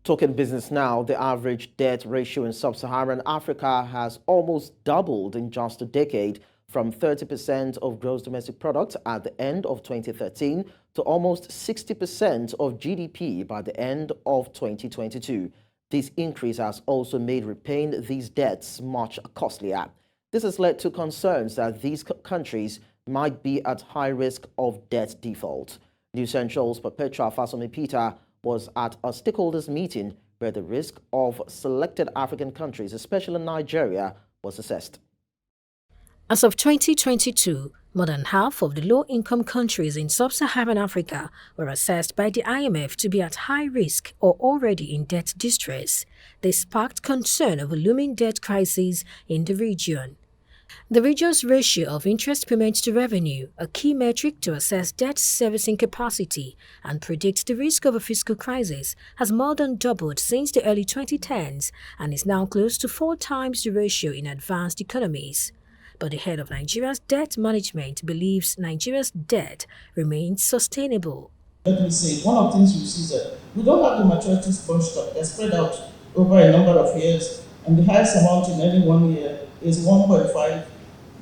Talking business now, the average debt ratio in Sub-Saharan Africa has almost doubled in just a decade, from 30% of gross domestic product at the end of 2013 to almost 60% of GDP by the end of 2022. This increase has also made repaying these debts much costlier. This has led to concerns that these countries might be at high risk of debt default. News Central's Perpetua Fasanmi-Peter was at a stakeholders meeting where the risk of selected African countries, especially Nigeria, was assessed. As of 2022, more than half of the low-income countries in sub-Saharan Africa were assessed by the IMF to be at high risk or already in debt distress. This sparked concern of a looming debt crisis in the region. The region's ratio of interest payments to revenue, a key metric to assess debt servicing capacity and predict the risk of a fiscal crisis, has more than doubled since the early 2010s and is now close to 4 times the ratio in advanced economies. But the head of Nigeria's debt management believes Nigeria's debt remains sustainable. Let me say, one of the things you see is that we don't have the maturities bunched up. They're spread out over a number of years, and the highest amount in any 1 year is $1.5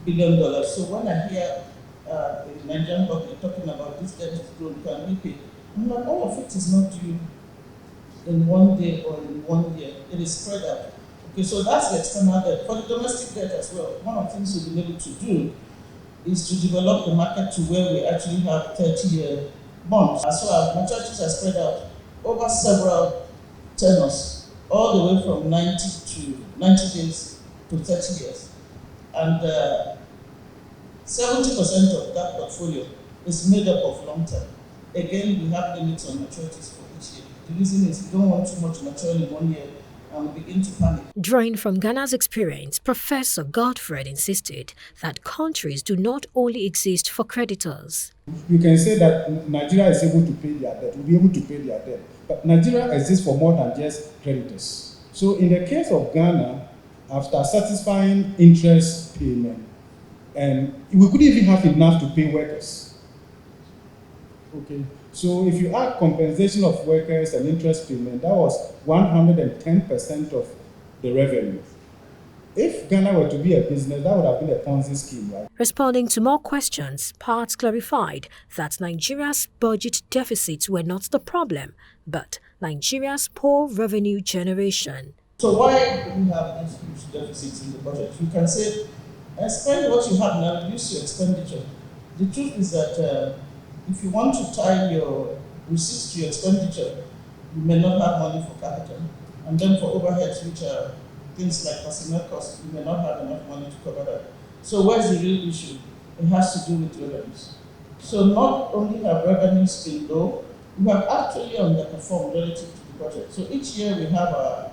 billion. So when I hear the Nigerian government talking about this debt loan can repay, I'm like, all of it is not due in 1 day or in 1 year. It is spread out. Okay, so that's the external debt. For the domestic debt as well, one of the things we've been able to do is to develop the market to where we actually have 30-year bonds. So our maturities are spread out over several tenors, all the way from 90 days to 30 years. And 70% of that portfolio is made up of long term. Again, we have limits on maturities for each year. The reason is we don't want too much maturing in 1 year and we begin to panic. Drawing from Ghana's experience, Professor Godfred insisted that countries do not only exist for creditors. You can say that Nigeria is able to pay their debt, will be able to pay their debt. But Nigeria exists for more than just creditors. So in the case of Ghana, after satisfying interest payment, and we couldn't even have enough to pay workers. Okay, so if you add compensation of workers and interest payment, that was 110% of the revenue. If Ghana were to be a business, that would have been a Ponzi scheme, right? Responding to more questions, Parts clarified that Nigeria's budget deficits were not the problem, but Nigeria's poor revenue generation. So why do we have these huge deficits in the budget? You can say, spend what you have now, reduce your expenditure. The truth is that if you want to tie your receipts to your expenditure, you may not have money for capital. And then for overheads, which are things like personnel costs, you may not have enough money to cover that. So where's the real issue? It has to do with revenues. So not only have revenues been low, we have actually underperformed relative to the budget. So each year we have our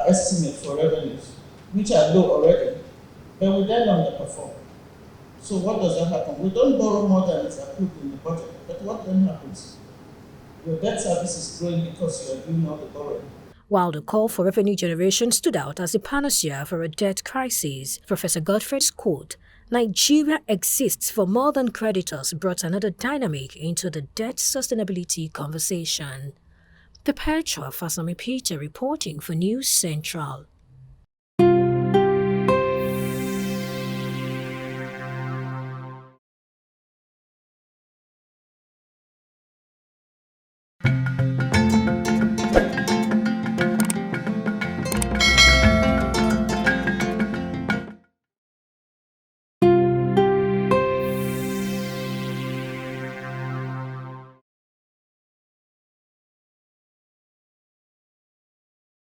estimate for revenues, which are low already, but we then underperform. So what does that happen? We don't borrow more than is approved in the budget, but what then happens? Your debt service is growing because you are doing all the borrowing. While the call for revenue generation stood out as a panacea for a debt crisis, Professor Godfred's quote, "Nigeria exists for more than creditors," brought another dynamic into the debt sustainability conversation. Perpetua Fasanmi-Peter reporting for News Central.